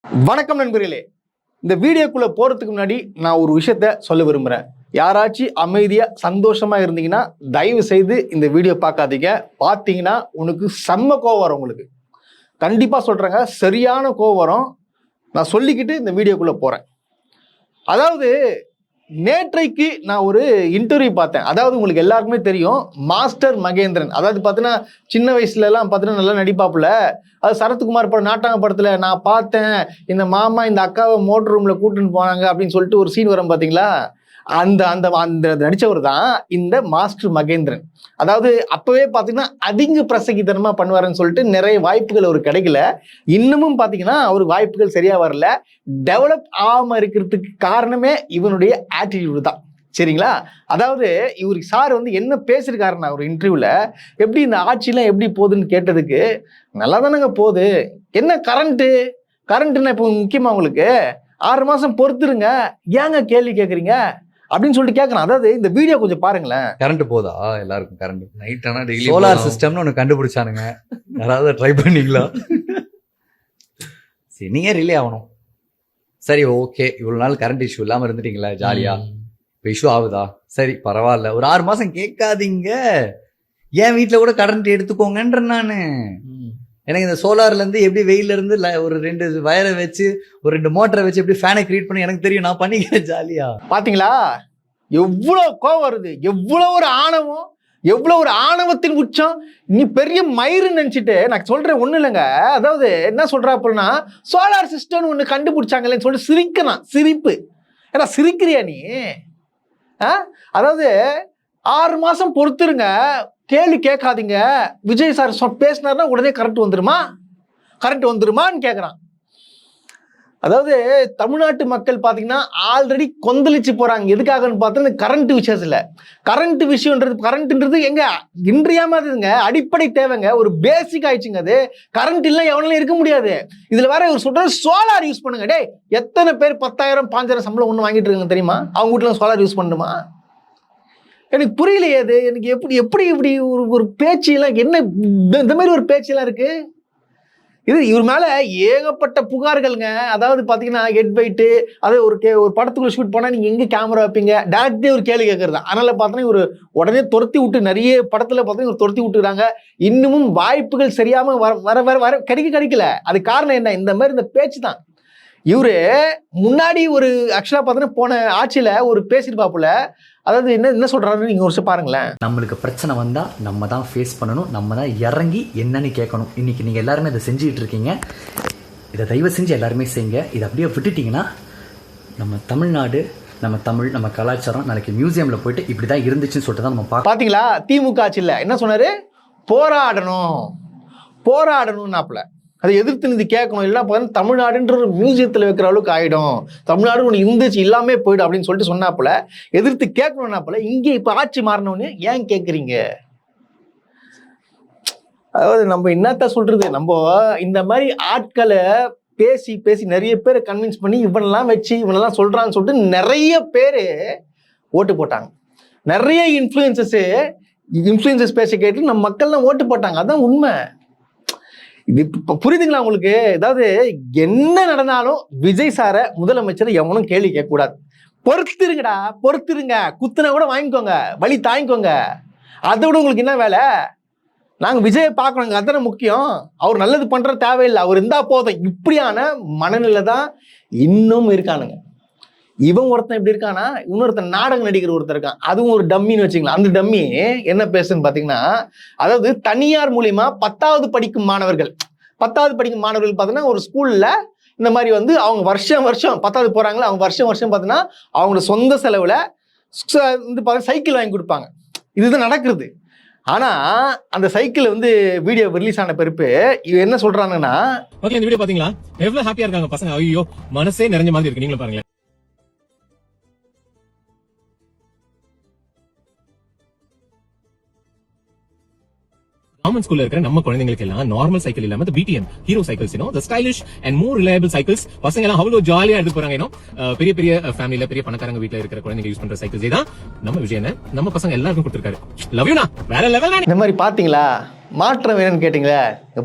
வணக்கம் நண்பர்களே. இந்த வீடியோக்குள்ள போறதுக்கு முன்னாடி நான் ஒரு விஷயத்த சொல்ல விரும்புறேன். யாராச்சும் அமைதியா சந்தோஷமா இருந்தீங்கன்னா தயவு செய்து இந்த வீடியோ பார்க்காதீங்க. பார்த்தீங்கன்னா உனக்கு செம்ம கோவம் வரும். உங்களுக்கு கண்டிப்பா சொல்றேங்க, சரியான கோவம் வரும். நான் சொல்லிக்கிட்டு இந்த வீடியோக்குள்ள போறேன். அதாவது நேற்றைக்கு நான் ஒரு இன்டர்வியூ பார்த்தேன். அதாவது உங்களுக்கு எல்லாருக்குமே தெரியும், மாஸ்டர் மகேந்திரன். அதாவது பார்த்தீங்கன்னா சின்ன வயசுல எல்லாம் பார்த்தீங்கன்னா நல்லா நடிப்பாப்புல. அது சரத்குமார் படம் நாட்டாங்க படத்துல நான் பார்த்தேன், இந்த மாமா இந்த அக்காவை மோட்டர் ரூம்ல கூட்டின்னு போனாங்க அப்படின்னு சொல்லிட்டு ஒரு சீன் வரும் பார்த்தீங்களா? அந்த அந்த அந்த நடிச்சவர் தான் இந்த மாஸ்டர் மகேந்திரன். அதாவது அப்பவே பார்த்தீங்கன்னா அதிக பிரசங்கித்தனமா பண்ணுவாருன்னு சொல்லிட்டு நிறைய வாய்ப்புகள் அவருக்கு கிடைக்கல. இன்னமும் பார்த்தீங்கன்னா அவருக்கு வாய்ப்புகள் சரியா வரல. டெவலப் ஆகாம இருக்கிறதுக்கு காரணமே இவனுடைய ஆட்டிடியூடு தான். சரிங்களா? அதாவது இவருக்கு சார் வந்து என்ன பேசியிருக்காருன்னா ஒரு இன்டர்வியூல, எப்படி இந்த ஆட்சியெல்லாம் எப்படி போகுதுன்னு கேட்டதுக்கு, நல்லா தானங்க போகுது, என்ன கரண்ட்னா இப்போ முக்கியமா உங்களுக்கு 6 மாசம் பொறுத்துருங்க, ஏங்க கேள்வி கேட்குறீங்க அப்படின்னு சொல்லிட்டு கேட்கறான். அதாவது இந்த வீடியோ கொஞ்சம் பாருங்களேன். கரண்ட் போதா எல்லாருக்கும்? கரண்ட் நைட் ஆனா டெய்லி சோலார் சிஸ்டம்னு ஒன்று கண்டுபிடிச்சானுங்க. யாராவது ட்ரை பண்ணீங்களா? சரி, நீங்க ரிலே ஆகணும். சரி, ஓகே, இவ்வளவு நாள் கரண்ட் இஷ்யூ இல்லாம இருந்துட்டீங்களா, ஜாலியா. இப்போ இஷ்யூ ஆகுதா? சரி, பரவாயில்ல, ஒரு 6 மாசம் கேட்காதீங்க, என் வீட்டுல கூட கரண்ட் எடுத்துக்கோங்கன்ற நானு. எனக்கு இந்த சோலார்ல இருந்து எப்படி வெயில இருந்து ஒரு 2 வயரை வச்சு ஒரு 2 மோட்டரை வச்சு எப்படி ஃபேனை கிரியேட் பண்ணி எனக்கு தெரியும், நான் பண்ணிக்கிறேன் ஜாலியா. பாத்தீங்களா எவ்வளவு கோவம் வருது, எவ்வளவு ஒரு ஆணவம், எவ்வளவு ஒரு ஆணவத்தின் உச்சம். நீ பெரிய மயிறு நினைச்சிட்டு நான் சொல்றேன் ஒண்ணு இல்லைங்க. அதாவது என்ன சொல்றா அப்படின்னா, சோலார் சிஸ்டம் ஒண்ணு கண்டுபிடிச்சாங்களேன்னு சொல்லிட்டு சிரிக்கிறான். சிரிப்பு ஏன்னா சிரிக்கிறியா நீ? அதாவது 6 மாசம் பொறுத்துருங்க, கேள்வி கேட்காதீங்க. விஜய் சார் பேசினார்னா உடனே கரண்ட் வந்துருமான்னு கேட்குறான். அதாவது தமிழ்நாட்டு மக்கள் பார்த்தீங்கன்னா ஆல்ரெடி கொந்தளிச்சு போறாங்க. எதுக்காகன்னு பார்த்தா கரண்ட் விஷயம் இல்லை. கரண்ட்ன்றது எங்க இன்றியமையாததுங்க, அடிப்படை தேவைங்க, ஒரு பேசிக் ஆயிடுச்சுங்க. அது கரண்ட் இல்லை எவனாலும் இருக்க முடியாது. இதுல வேற ஒரு சொல்ற சோலார் யூஸ் பண்ணுங்க. டே, எத்தனை பேர் 10,000 5,000 சம்பளம் ஒன்று வாங்கிட்டு இருக்காங்க தெரியுமா? அவங்க வீட்டுல சோலார் யூஸ் பண்ணுமா? எனக்கு புரியலையே அது. எனக்கு எப்படி இப்படி ஒரு பேச்செல்லாம் என்ன இந்த மாதிரி ஒரு பேச்செல்லாம் இருக்கு? இது இவர் மேல ஏகப்பட்ட புகார்களுங்க. அதாவது பாத்தீங்கன்னா ஹெட் வெயிட்டு, அது ஒரு படத்துக்குள்ள ஷூட் பண்ணா நீங்க எங்க கேமரா வைப்பீங்க, டேரக்டே ஒரு கேள்வி கேட்கறது. அதனால பார்த்தீங்கன்னா ஒரு உடனே துரத்தி விட்டு, நிறைய படத்துல பார்த்தீங்கன்னா துரத்தி விட்டுறாங்க. இன்னமும் வாய்ப்புகள் சரியாம வர கிடைக்கல. அது காரணம் என்ன? இந்த மாதிரி இந்த பேச்சு தான். இவரு முன்னாடி ஒரு ஆக்சுவலா பார்த்தீங்கன்னா போன ஆட்சியில ஒரு பேசியிருப்பாப்புல. அதாவது என்ன சொல்றாருன்னு நீங்க ஒரு பாருங்களேன். நம்மளுக்கு பிரச்சனை வந்தா நம்ம தான் ஃபேஸ் பண்ணணும், நம்ம தான் இறங்கி என்னன்னு கேட்கணும். இன்னைக்கு நீங்க எல்லாருமே இதை செஞ்சுக்கிட்டு இருக்கீங்க. இதை தயவு செஞ்சு எல்லாருமே செய்யுங்க. இதை அப்படியே விட்டுட்டீங்கன்னா நம்ம தமிழ்நாடு, நம்ம தமிழ், நம்ம கலாச்சாரம் நாளைக்கு மியூசியம்ல போயிட்டு இப்படிதான் இருந்துச்சுன்னு சொல்லிட்டு தான் நம்ம பாத்தீங்களா? திமுக ஆட்சியில் என்ன சொன்னாரு? போராடணும்னாப்புல. அதை எதிர்த்து நிதி கேட்கணும், இல்லைன்னா பார்த்தீங்கன்னா தமிழ்நாடுன்ற ஒரு மியூசியத்தில் வைக்கிற அளவுக்கு ஆகிடும், தமிழ்நாடு ஒன்று இருந்துச்சு இல்லாமே போயிடும் அப்படின்னு சொல்லிட்டு சொன்னாப்புல. எதிர்த்து கேட்கணும்னாப்புல. இங்கே இப்போ ஆட்சி மாறினோன்னு ஏன் கேட்குறீங்க? அதாவது நம்ம என்னத்த சொல்றது, நம்ம இந்த மாதிரி ஆட்களை பேசி நிறைய பேரை கன்வின்ஸ் பண்ணி இவனெல்லாம் வச்சு இவனெல்லாம் சொல்றான்னு சொல்லிட்டு நிறைய பேர் ஓட்டு போட்டாங்க. நிறைய இன்ஃப்ளூயன்சஸ் பேச கேட்டு நம்ம மக்கள்லாம் ஓட்டு போட்டாங்க. அதான் உண்மை. இது புரியுதுங்களா உங்களுக்கு? அதாவது என்ன நடந்தாலும் விஜய் சார முதலமைச்சர் எவனும் கேள்வி கேட்க கூடாது. பொறுத்துருங்க, குத்துனா கூட வாங்கிக்கோங்க, வழி தாங்கிக்கோங்க. அதை விட உங்களுக்கு என்ன வேலை? நாங்க விஜயை பார்க்கணுங்க, அதானே முக்கியம். அவர் நல்லது பண்ற தேவையில்லை, அவர் இருந்தா போதும். இப்படியான மனநிலை தான் இன்னும் இருக்கானுங்க. இவன் ஒருத்தன் இப்படி இருக்கானா, இன்னொருத்தன் நாடகம் நடிக்கிற ஒருத்தர் இருக்கான், அதுவும் ஒரு டம்மின்னு வச்சுக்கலாம். அந்த டம்மி என்ன பேசுன்னு பாத்தீங்கன்னா, அதாவது தனியார் மூலியமா 10வது படிக்கும் மாணவர்கள் பாத்தீங்கன்னா ஒரு ஸ்கூல்ல இந்த மாதிரி வந்து அவங்க வருஷம் 10வது போறாங்களா, அவங்க வருஷம் பாத்தீங்கன்னா அவங்களோட சொந்த செலவுல வந்து சைக்கிள் வாங்கி கொடுப்பாங்க. இதுதான் நடக்குது. ஆனா அந்த சைக்கிள் வந்து வீடியோ ரிலீஸ் ஆன பிறப்பு இவன் என்ன சொல்றாங்கன்னா, ஓகே, இந்த வீடியோ பாத்தீங்களா? எவ்வளவு ஹாப்பியா இருக்காங்க பசங்க. ஐயோ, மனசே நிறைஞ்ச மாதிரி இருக்கு. நீங்களும் பாருங்க. கவர்மெண்ட் ஸ்கூல்ல இருக்கிற நம்ம குழந்தைங்களுக்கு எல்லாம் நார்மல் சைக்கிள் இல்லாம BTM hero cycles, the stylish and more reliable cycles. பசங்க எல்லாம் அவ்வளவு ஜாலியா எடுத்து போறாங்க. பெரிய ஃபேமிலில பெரிய பணக்காரங்க வீட்ல இருக்கிற குழந்தைங்க யூஸ் பண்ற சைக்கிள்ஸ் தான் நம்ம விஜயனை நம்ம பசங்க எல்லாருக்கும் கொடுத்திருக்காரு. Love you. வேற லெவல். இந்த மாதிரி பாத்தீங்களா? மாற்றம் வேணும்னு கேட்டீங்களே,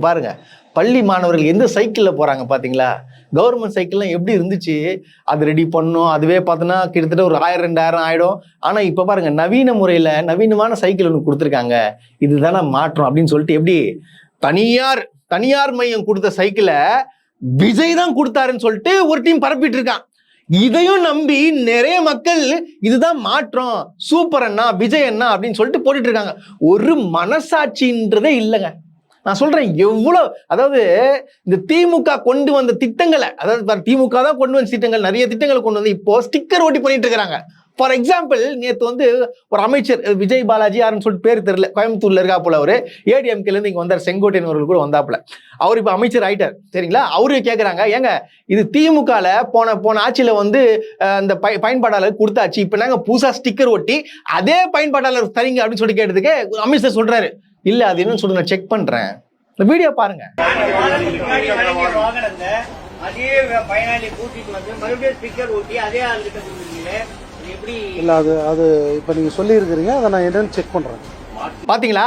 பாருங்க பள்ளி மாணவர்கள் எந்த சைக்கிளில் போகிறாங்க பார்த்தீங்களா? கவர்மெண்ட் சைக்கிள்லாம் எப்படி இருந்துச்சு, அது ரெடி பண்ணோம், அதுவே பார்த்தோன்னா கிட்டத்தட்ட ஒரு 1000-2000 ஆகிடும். ஆனால் இப்போ பாருங்க, நவீன முறையில் நவீனமான சைக்கிள் ஒன்று கொடுத்துருக்காங்க. இதுதானே மாற்றம் அப்படின்னு சொல்லிட்டு, எப்படி தனியார் மையம் கொடுத்த சைக்கிளை விஜய் தான் கொடுத்தாருன்னு சொல்லிட்டு ஒரு டீம் பரப்பிட்டு இருக்கான். இதையும் நம்பி நிறைய மக்கள் இதுதான் மாற்றம், சூப்பர் அண்ணா, விஜய் அண்ணா அப்படின்னு சொல்லிட்டு போட்டுட்டு இருக்காங்க. ஒரு மனசாட்சின்றதே இல்லைங்க. நான் சொல்றேன் எவ்வளவு, அதாவது இந்த திமுக கொண்டு வந்த திட்டங்களை, அதாவது திமுக தான் கொண்டு வந்த திட்டங்கள், நிறைய திட்டங்களை கொண்டு வந்து இப்போ ஸ்டிக்கர் ஓட்டி பண்ணிட்டு இருக்கிறாங்க. ஃபார் எக்ஸாம்பிள், நேற்று வந்து ஒரு அமைச்சர் விஜய் பாலாஜி யாருன்னு சொல்லிட்டு பேர் தெரியல, கோயம்புத்தூர்ல இருக்கா போல, அவரு ஏடிஎம்கேல இருந்து இங்க வந்தார், செங்கோட்டையன் அவர்கள் கூட வந்தாப்புல. அவர் இப்ப அமைச்சர் ஆயிட்டார் சரிங்களா. அவரு கேட்கறாங்க, ஏங்க இது திமுகல போன ஆட்சியில வந்து அந்த பயன்பாட்டாளர் கொடுத்தாச்சு, இப்ப நாங்க புதுசா ஸ்டிக்கர் ஒட்டி அதே பயன்பாட்டாளர் தரீங்க அப்படின்னு சொல்லிட்டு கேட்டதுக்கு அமைச்சர் சொல்றாரு, இல்ல அது என்னன்னு சொல்லுங்க, நான் செக் பண்றேன். இந்த வீடியோ பாருங்க. அதே பயனாளி கூட்டிட்டு வந்து மறுபடியும் ஸ்டிக்கர் ஒட்டி அதே ஆள் கிட்ட கொடுக்குறீங்களே, எப்படி? இல்ல அது இப்ப நீங்க சொல்லி இருக்கிறீங்க, அதை நான் என்னன்னு செக் பண்றேன். பாத்தீங்களா,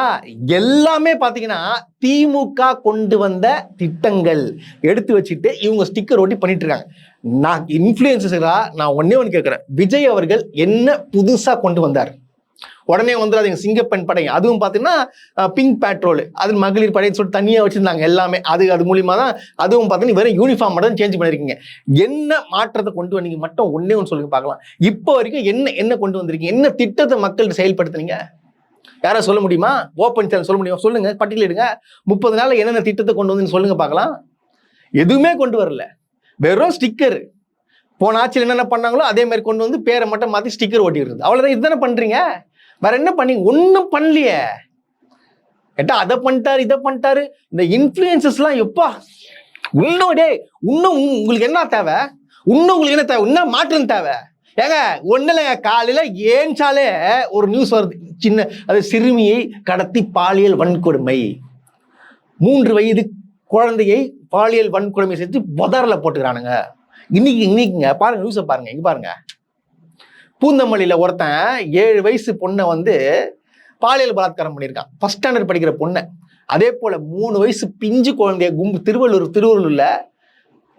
எல்லாமே பாத்தீங்கன்னா திமுக கொண்டு வந்த திட்டங்கள் எடுத்து வச்சுட்டு இவங்க ஸ்டிக்கர் ஒட்டி பண்ணிட்டு இருக்காங்க. நான் இன்ஃபுளுசரா நான் ஒண்ணே கேட்கிறேன், விஜய் அவர்கள் என்ன புதுசா கொண்டு வந்தார்? உடனே வந்துடாதீங்க சிங்கப்பெண் படை, அதுவும் பார்த்தீங்கன்னா பிங்க் பேட்ரோல், அது மகளிர் படைன்னு சொல்லிட்டு தனியாக வச்சிருந்தாங்க எல்லாமே. அது மூலியமா தான், அதுவும் பார்த்தீங்கன்னா வெறும் யூனிஃபார்ம் மட்டும் சேஞ்ச் பண்ணிருக்கீங்க. என்ன மாற்றத்தை கொண்டு வந்தீங்க மட்டும் ஒன்னே ஒன்று சொல்லுங்க பார்க்கலாம். இப்போ வரைக்கும் என்ன கொண்டு வந்திருக்கீங்க, என்ன திட்டத்தை மக்கள்கிட்ட செயல்படுத்துனீங்க? யாராவது சொல்ல முடியுமா? ஓப்பன் சேனல் சொல்ல முடியுமா? சொல்லுங்க, பட்டியலிடுங்க. 30 நாள்ல என்னென்ன திட்டத்தை கொண்டு வந்து சொல்லுங்க பார்க்கலாம். எதுவுமே கொண்டு வரல, வெறும் ஸ்டிக்கர். போன ஆட்சியில் என்னென்ன பண்ணாங்களோ அதே மாதிரி கொண்டு வந்து பேரை மட்டும் மாற்றி ஸ்டிக்கர் ஓட்டிடுறது, அவ்வளோதான். இதுதானே பண்றீங்க, வேற என்ன பண்ணீங்க? ஒன்றும் பண்ணலையே. கேட்டா அதை பண்ணிட்டாரு, இதை பண்ணிட்டாரு. இந்த இன்ஃப்ளூயன்சஸ்லாம் எப்பா இன்னும் உங்களுக்கு என்ன தேவை? உங்களுக்கு என்ன தேவை? இன்னும் மாற்றம் தேவை. ஏங்க ஒன்னுல காலையில ஏன்ச்சாலே ஒரு நியூஸ் வருது, சின்ன அது சிறுமியை கடத்தி பாலியல் வன்கொடுமை, 3 வயது குழந்தையை பாலியல் வன்கொடுமை செஞ்சு பொதாரில போட்டுக்கிறானுங்க. இன்னைக்குங்க பாருங்க, நியூஸை பாருங்க, இங்க பாருங்க. பூந்தமல்லியில ஒருத்தன் 7 வயசு பொண்ணை வந்து பாலியல் பலாத்காரம் பண்ணியிருக்கான், ஃபர்ஸ்ட் ஸ்டாண்டர்ட் படிக்கிற பொண்ணை. அதே போல 3 வயசு பிஞ்சு குழந்தைய திருவள்ளூர்ல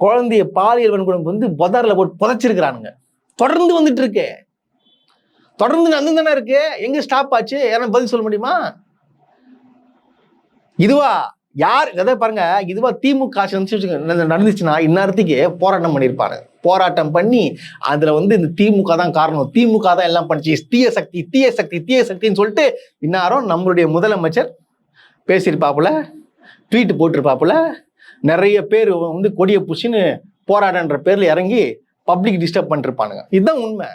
குழந்தைய பாலியல் வன்கொடுமை வந்து பொதாரில போட்டு புதைச்சிருக்கிறானுங்க. தொடர்ந்து வந்துட்டு இருக்கு, தொடர்ந்து நடந்து தானே இருக்கு. எங்க ஸ்டாப் ஆச்சு? யாரும் பதில் சொல்ல முடியுமா? இதுவா யார் எதை பாருங்க, இதுவா திமுக ஆட்சி நடந்துச்சுன்னா இந்நேரத்துக்கு போராட்டம் பண்ணியிருப்பாரு. போராட்டம் பண்ணி அதுல வந்து இந்த திமுக தான் காரணம், திமுக தான் எல்லாம் பண்ணிச்சு, தீய சக்தின்னு சொல்லிட்டு இந்நேரம் நம்மளுடைய முதலமைச்சர் பேசியிருப்பாப்புல, ட்வீட் போட்டிருப்பாப்புல. நிறைய பேர் வந்து கொடிய புஷின்னு போராட்டன்ற பேர்ல இறங்கி பப்ளிக் டிஸ்டர்ப் பண்ணிருப்பானுங்க. இதுதான் உண்மை.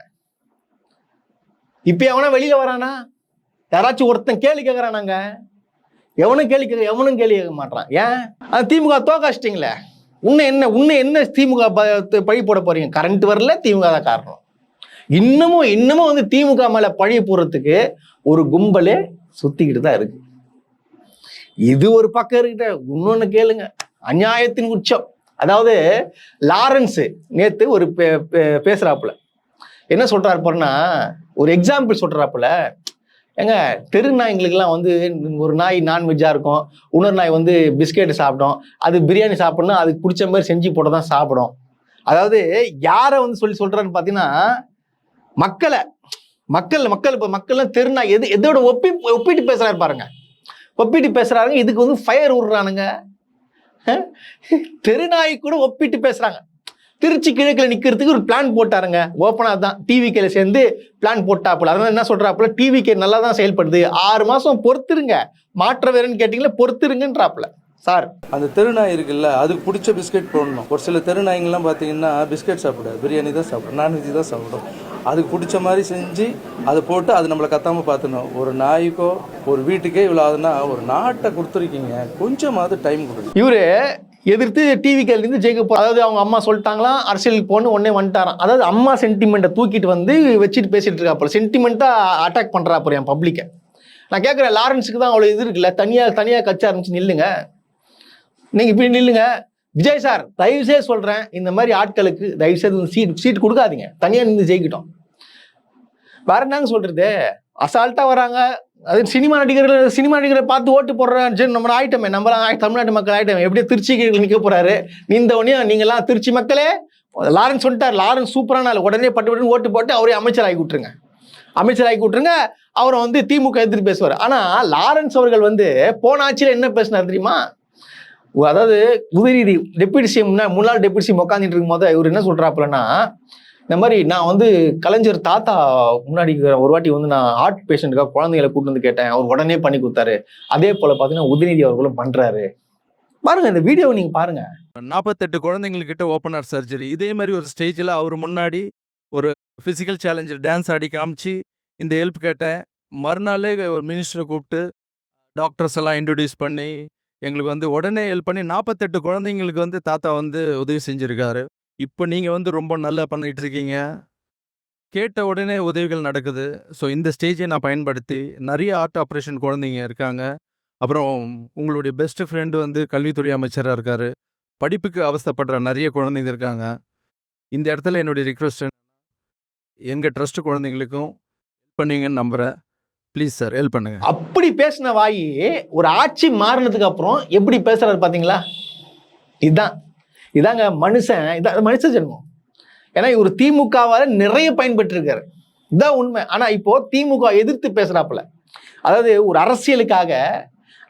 இப்ப எவனா வெளியில வரானா? யாராச்சும் ஒருத்தன் கேள்வி கேட்கறானாங்க? எவனும் கேள்வி கேட்க மாட்டான். ஏன்? அது திமுக தோக்காச்சிட்டீங்களே, உன்ன என்ன திமுக பழி போட போறீங்க? கரண்ட் வரல, திமுக தான் காரணம். இன்னமும் வந்து திமுக மேல பழி போடுறதுக்கு ஒரு கும்பலே சுத்திக்கிட்டு தான் இருக்கு. இது ஒரு பக்கம் இருக்கிட்ட, இன்னொன்னு கேளுங்க, அநியாயத்தின் உச்சம். அதாவது லாரன்ஸ் நேத்து ஒரு பேசுறாப்புல, என்ன சொல்றாரு போறனா, ஒரு எக்ஸாம்பிள் சொல்றாப்புல. ஏங்க தெரு நாய்களுக்கெல்லாம் வந்து ஒரு நாய் நான்வெஜ்ஜா இருக்கும், இன்னொரு நாய் வந்து பிஸ்கெட் சாப்பிடும், அது பிரியாணி சாப்பிடணும், அதுக்கு பிடிச்ச மாதிரி செஞ்சு போட்டு தான் சாப்பிடும். அதாவது யாரை வந்து சொல்றான்னு பார்த்தீங்கன்னா, மக்கள்லாம் தெரு நாய் எதோட ஒப்பிட்டு பேசுறாரு பாருங்க, ஒப்பிட்டு பேசுறாங்க. இதுக்கு வந்து ஃபயர் விடுறானுங்க. தெருநாய் கூட ஒப்பிட்டு பேசுறாங்க. திருச்சி கிழக்குல நிக்கிறதுக்கு ஒரு பிளான் போட்டாருங்க, ஓப்பனா தான் டிவிகேல சேர்ந்து பிளான் போட்டாப்புல. அதனால என்ன சொல்றாப்புல, டிவிகே நல்லா தான் செயல்படுது, 6 மாசம் பொறுத்துருங்க, மாற்ற வேறுன்னு கேட்டீங்களா, பொறுத்துருங்கன்றாப்புல. சார் அந்த தெருநாய் இருக்குல்ல, அதுக்கு பிடிச்ச பிஸ்கெட் போடணும். ஒரு சில தெருநாய்ங்கெல்லாம் பார்த்தீங்கன்னா பிஸ்கெட் சாப்பிடாது, பிரியாணி தான் சாப்பிடும், நான்வெஜ் தான் சாப்பிடும். அதுக்கு பிடிச்ச மாதிரி செஞ்சு அதை போட்டு அது நம்மளை கத்தாம பார்த்துணும். ஒரு நாய்க்கோ ஒரு வீட்டுக்கே இவ்வளோ ஆகுதுன்னா ஒரு நாட்டை கொடுத்துருக்கீங்க, கொஞ்சமாவது டைம் கொடுங்க. இவரு எதிர்த்து டிவிகேலேருந்து ஜெயிக்க போ, அதாவது அவங்க அம்மா சொல்லிட்டாங்களாம் அரசியலுக்கு போன்னு உடனே வந்துட்டாராம். அதாவது அம்மா சென்டிமெண்ட்டை தூக்கிட்டு வந்து வச்சுட்டு பேசிட்டு இருக்காப்புல, சென்டிமெண்ட்டா அட்டாக் பண்றாப்புல என் பப்ளிக்கை. நான் கேட்குறேன், லாரன்ஸுக்கு தான் அவ்வளோ இது இருக்குல்ல, தனியாக கட்சி ஆரம்பிச்சு நில்லுங்க, நீங்க இப்படி நில்லுங்க. விஜய் சார் தயவுசெய்து சொல்றேன், இந்த மாதிரி ஆட்களுக்கு தயவுசெய்து சீட் கொடுக்காதீங்க, தனியா நின்று ஜெயிக்கிட்டோம். வேற என்னங்க சொல்றது, அசால்ட்டா வராங்க. அது சினிமா நடிகரை பார்த்து ஓட்டு போடுறான்னு நம்ம ஆயிட்டமே, நம்மளாம் தமிழ்நாட்டு மக்கள் ஆயிட்டமே. எப்படியோ திருச்சிக்கு நிக்க போறாரு. இந்த உடனே நீங்களாம் திருச்சி மக்களே, லாரன்ஸ் சொல்லிட்டார், லாரன்ஸ் சூப்பரான ஆள், உடனே பட்டு ஓட்டு போட்டு அவரே அமைச்சர் ஆகி விட்டுருங்க, அவரை வந்து திமுக எதிர்த்து பேசுவார். ஆனா லாரன்ஸ் அவர்கள் வந்து போன ஆட்சியில என்ன பேசினார் தெரியுமா? அதாவது உதயநிதி டெப்யூட்டி சிஎம், முன்னாள் டெப்யூட்டி சிஎம் உட்காந்துட்டு இருக்கும் போது இவர் என்ன சொல்றாப்புலன்னா, இந்த மாதிரி நான் வந்து கலைஞர் தாத்தா முன்னாடி ஒரு வாட்டி வந்து நான் ஹார்ட் பேஷண்ட்டுக்காக குழந்தைகளை கூட்டு வந்து கேட்டேன், அவர் உடனே பண்ணி கொடுத்தாரு. அதே போல பாத்தீங்கன்னா உதயநிதி அவர்களும் பண்றாரு. பாருங்க இந்த வீடியோவை நீங்க பாருங்க. 48 குழந்தைங்கக்கிட்ட ஓப்பன் ஹார்ட் சர்ஜரி. இதே மாதிரி ஒரு ஸ்டேஜில் அவர் முன்னாடி ஒரு ஃபிசிக்கல் சேலஞ்சர் டான்ஸ் ஆடி காமிச்சு இந்த ஹெல்ப் கேட்டேன். மறுநாளே ஒரு மினிஸ்டரை கூப்பிட்டு டாக்டர்ஸ் எல்லாம் இன்ட்ரடியூஸ் பண்ணி எங்களுக்கு வந்து உடனே ஹெல்ப் பண்ணி 48 குழந்தைங்களுக்கு வந்து தாத்தா வந்து உதவி செஞ்சுருக்காரு. இப்போ நீங்கள் வந்து ரொம்ப நல்லா பண்ணிட்டு இருக்கீங்க. கேட்ட உடனே உதவிகள் நடக்குது. ஸோ இந்த ஸ்டேஜை நான் பயன்படுத்தி நிறைய ஹார்ட் ஆப்ரேஷன் குழந்தைங்க இருக்காங்க. அப்புறம் உங்களுடைய பெஸ்ட் ஃப்ரெண்டு வந்து கல்வித்துறை அமைச்சராக இருக்காரு. படிப்புக்கு அவஸ்தைப்படுற நிறைய குழந்தைங்க இருக்காங்க. இந்த இடத்துல என்னுடைய ரிக்வெஸ்ட், எங்கள் ட்ரஸ்ட் குழந்தைங்களுக்கும் ஹெல்ப் பண்ணுவீங்கன்னு நம்புகிறேன். ப்ளீஸ் சார் ஹெல்ப் பண்ணுங்க. அப்படி பேசின வாயி ஒரு ஆட்சி மாறினதுக்கு அப்புறம் எப்படி பேசுறாரு பாத்தீங்களா? இதாங்க மனுஷன், இதான் மனுஷ ஜென்மம். ஏன்னா இவர் திமுகவால நிறைய பயன்பெற்று இருக்காரு, இதான் உண்மை. ஆனா இப்போ திமுக எதிர்த்து பேசுறாப்புல, அதாவது ஒரு அரசியலுக்காக,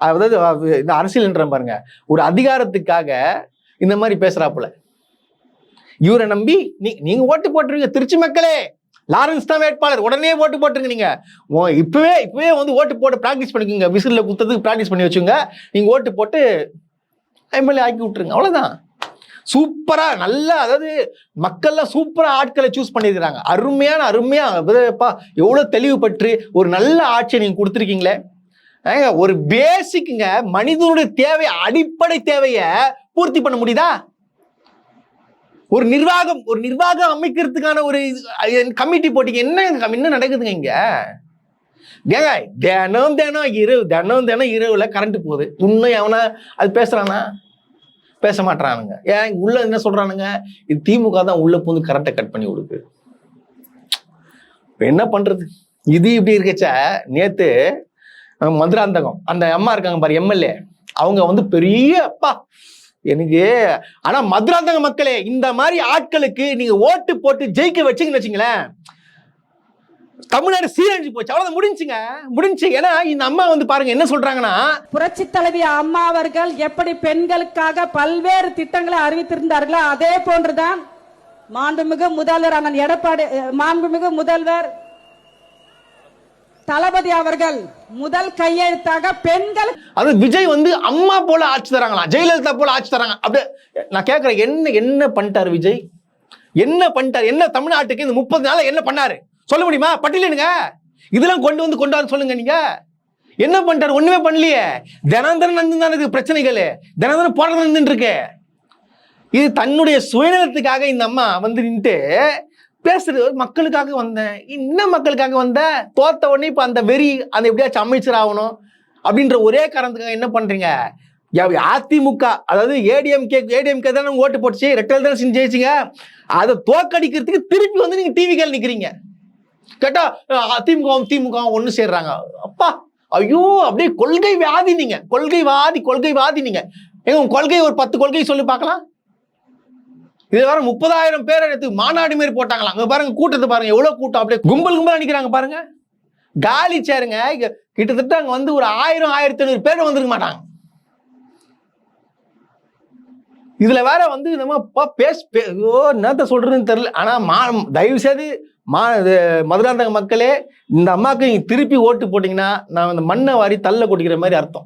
அதாவது இந்த அரசியல்ன்ற பாருங்க, ஒரு அதிகாரத்துக்காக இந்த மாதிரி பேசுறாப்புல. இவரை நம்பி நீங்க ஓட்டு போட்டுருங்க, திருச்சி மக்களே லாரன்ஸ் தான் வேட்பாளர், உடனே ஓட்டு போட்டுருங்க. நீங்க இப்பவே வந்து ஓட்டு போட்டு பிராக்டிஸ் பண்ணிக்கோங்க, விசில்ல குத்துறதுக்கு பிராக்டிஸ் பண்ணி வச்சுங்க. நீங்க ஓட்டு போட்டு எம்எல்ஏ ஆக்கி விட்டுருங்க, அவ்வளவுதான். சூப்பரா நல்லா, அதாவது மக்கள்லாம் சூப்பரா ஆட்களை சூஸ் பண்ணிருக்கிறாங்க. அருமையா எவ்வளவு தெளிவு பற்றி ஒரு நல்ல ஆட்சியை நீங்க கொடுத்துருக்கீங்களே. ஒரு பேசிக்குங்க, மனிதனுடைய தேவை, அடிப்படை தேவையை பூர்த்தி பண்ண முடியுதா? ஒரு நிர்வாகம் அமைக்கிறதுக்கான ஒரு கமிட்டி போட்டிங்க. என்ன நடக்குதுங்க இங்க? தினம் இரவுல கரண்ட் போகுது. இன்னும் எவனா அது பேசுறானா? பேச மாட்டானுங்க. ஏன் உள்ள என்ன சொல்றானுங்க? இது திமுக தான் உள்ள பூந்து கரண்ட்டை கட் பண்ணி கொடுக்கு. என்ன பண்றது? இது இப்படி இருக்கச்ச, நேத்து மதுராந்தகம் அந்த அம்மா இருக்காங்க பாரு, எம்எல்ஏ, அவங்க வந்து பெரிய அப்பா எனக்கு. ஆனா மதுராந்தக மக்களே, இந்த மாதிரி ஆட்களுக்கு நீங்க ஓட்டு போட்டு ஜெயிக்க வச்சீங்கன்னு வச்சுங்களேன், தமிழ்நாடு சீரழிஞ்சு போச்சு, அவ்வளவு முடிஞ்சு. ஏன்னா இந்த அம்மா வந்து பாருங்க என்ன சொல்றாங்கன்னா, புரட்சி தலைவி அம்மா அவர்கள் எப்படி பெண்களுக்காக பல்வேறு திட்டங்களை அறிவித்திருந்தார்களோ அதே போன்றுதான் மாண்புமிகு முதல்வர் அண்ணன் எடப்பாடி, மாண்புமிகு முதல்வர் தளபதி அவர்கள் முதல் கையெழுத்தாக பெண்கள், அது விஜய் வந்து அம்மா போல ஆட்சி தராங்களா, ஜெயலலிதா போல ஆட்சி தராங்க. அப்படியே நான் கேட்கிறேன், என்ன பண்ணிட்டாரு விஜய்? என்ன பண்ணிட்டாரு? என்ன தமிழ்நாட்டுக்கு இந்த 30 நாள் என்ன பண்ணாரு சொல்ல முடியுமா? பட்டியலிடுங்க. இதெல்லாம் கொண்டு வர சொல்லுங்க. நீங்க என்ன பண்ணிட்டாரு? ஒண்ணுமே பண்ணலையே. தினம் நடந்து பிரச்சனைகள், தினம் போராட்டம் நடந்துட்டு இருக்கு. இது தன்னுடைய சுயநலத்துக்காக இந்த அம்மா வந்து நின்று பேசுறது. மக்களுக்காக வந்தேன், இன்னும் மக்களுக்காக வந்த தோத்த உடனே இப்ப அந்த வெறி, அந்த எப்படியாச்சும் அமைச்சர் ஆகணும் அப்படின்ற ஒரே காரணத்துக்காக என்ன பண்றீங்க? அதிமுக, அதாவது ஏடிஎம்கே தானே ஓட்டு போட்டுச்சு, ரெட்டல் தானே செஞ்சு ஜெயிச்சிங்க. அதை தோக்கடிக்கிறதுக்கு திருப்பி வந்து நீங்க டிவிகள் நிக்கிறீங்க. கேட்டா திமுக ஒண்ணு சேர்றாங்க. அப்பா ஐயோ, அப்படியே கொள்கை வியாதி. நீங்க கொள்கைவாதி நீங்க. உங்க கொள்கை ஒரு 10 கொள்கை சொல்லி பார்க்கலாம். இது வேற 30,000 பேர் எடுத்து மாநாடு மாரி போட்டாங்களா? அங்க பாருங்க கூட்டத்தை பாருங்க, எவ்வளவு கூட்டம், அப்படியே கும்பல் நிக்கிறாங்க பாருங்க. காலி சேருங்க. கிட்டத்தட்ட அங்க வந்து ஒரு 1000-1500 பேர் வந்திருக்க மாட்டாங்க. இதுல வேற வந்து நம்ம என்னத்த சொல்றதுன்னு தெரியல. ஆனா தயவு செய்து மதுராந்தக மக்களே, இந்த அம்மாவுக்கு நீங்க திருப்பி ஓட்டு போட்டீங்கன்னா நான் இந்த மண்ணை வாரி தள்ள கொட்டிக்கிற மாதிரி அர்த்தம்.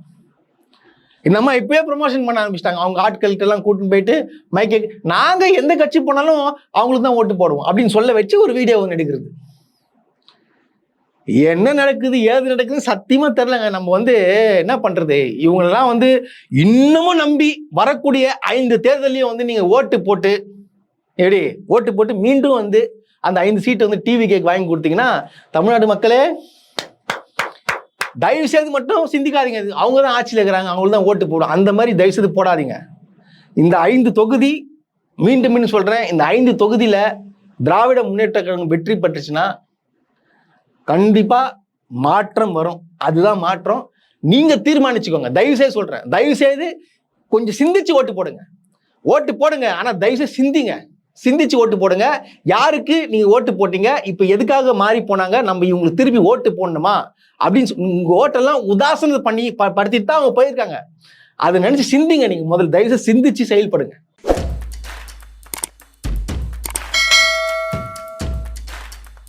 இந்த அம்மா இப்பயே ப்ரொமோஷன் பண்ண ஆரம்பிச்சிட்டாங்க. அவங்க ஆட்கள்கிட்ட எல்லாம் கூட்டின்னு போயிட்டு மைக்கே, நாங்க எந்த கட்சி போனாலும் அவங்களுக்கு தான் ஓட்டு போடுவோம் அப்படின்னு சொல்ல வச்சு ஒரு வீடியோ எடுக்கிறது. என்ன நடக்குது, ஏது நடக்குது சத்தியமா தெரியலங்க. நம்ம வந்து என்ன பண்றது? இவங்களெல்லாம் வந்து இன்னமும் நம்பி வரக்கூடிய 5 தேர்தலையும் வந்து நீங்க ஓட்டு போட்டு மீண்டும் வந்து அந்த 5 சீட்டை வந்து டிவி கேக் வாங்கி கொடுத்தீங்கன்னா, தமிழ்நாடு மக்களே தயவு செய்து மட்டும் சிந்திக்காதீங்க. அவங்க தான் ஆட்சியில் இருக்கிறாங்க, அவங்களுக்கு தான் ஓட்டு போடும், அந்த மாதிரி தயவு செய்து போடாதீங்க. இந்த 5 தொகுதி, மீண்டும் சொல்றேன், இந்த 5 தொகுதியில திராவிட முன்னேற்ற கழகம் வெற்றி பெற்றுச்சுன்னா கண்டிப்பா மாற்றம் வரும். அதுதான் மாற்றம். நீங்க தீர்மானிச்சுக்கோங்க. தயவு செய்து சொல்றேன், தயவு செய்து கொஞ்சம் சிந்திச்சு ஓட்டு போடுங்க. ஓட்டு போடுங்க, ஆனா தயவு செய்து சிந்திங்க. சிந்திச்சு ஓட்டு போடுங்க. யாருக்கு நீங்க ஓட்டு போட்டீங்க, இப்ப எதுக்காக மாறி போனாங்க, நம்ம இவங்களுக்கு திருப்பி ஓட்டு போடணுமா அப்படின்னு உங்க ஓட்டெல்லாம் உதாசனம் பண்ணி படுத்திட்டு தான் அவங்க போயிருக்காங்க. அதை நினைச்சு சிந்திங்க. நீங்க முதல்ல தயவு செய்து சிந்திச்சு செயல்படுங்க.